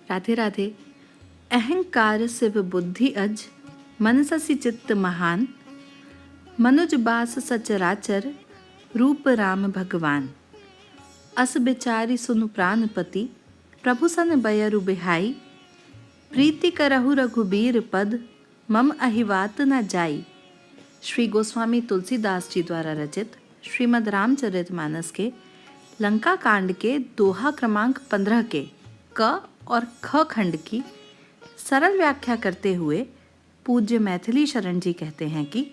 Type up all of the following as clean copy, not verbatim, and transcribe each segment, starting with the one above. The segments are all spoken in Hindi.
राधे राधे। अहंकार सिव बुद्धि अज, मनससि चित्त महान, मनुज बास सचराचर, रूप राम भगवान। अस बिचारी सुनु प्राणपति, प्रभु सन बयरु बिहाई, प्रीति करहु रघुबीर पद, मम अहिवात न जाई। श्री गोस्वामी तुलसीदास जी द्वारा रचित श्रीमद् रामचरितमानस के लंका कांड के दोहा क्रमांक 15 के क और ख खंड की सरल व्याख्या करते हुए पूज्य मैथिली शरण जी कहते हैं कि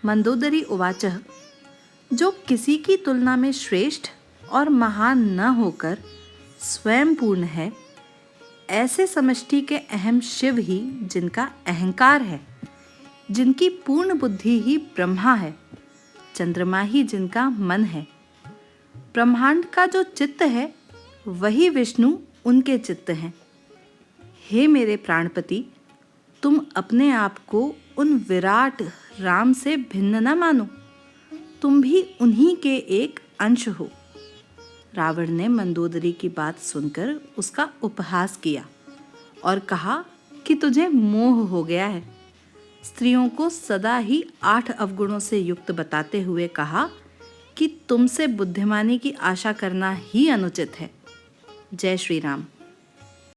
मंदोदरी उवाचः, जो किसी की तुलना में श्रेष्ठ और महान न होकर स्वयं पूर्ण है, ऐसे समष्टि के अहम शिव ही जिनका अहंकार है, जिनकी पूर्ण बुद्धि ही ब्रह्मा है, चंद्रमा ही जिनका मन है, ब्रह्मांड का जो चित्त है वही विष्णु उनके चित्त हैं। हे मेरे प्राणपति, तुम अपने आप को उन विराट राम से भिन्न न मानो, तुम भी उन्हीं के एक अंश हो। रावण ने मंदोदरी की बात सुनकर उसका उपहास किया और कहा कि तुझे मोह हो गया है। स्त्रियों को सदा ही 8 अवगुणों से युक्त बताते हुए कहा कि तुमसे बुद्धिमानी की आशा करना ही अनुचित है। जय श्री राम।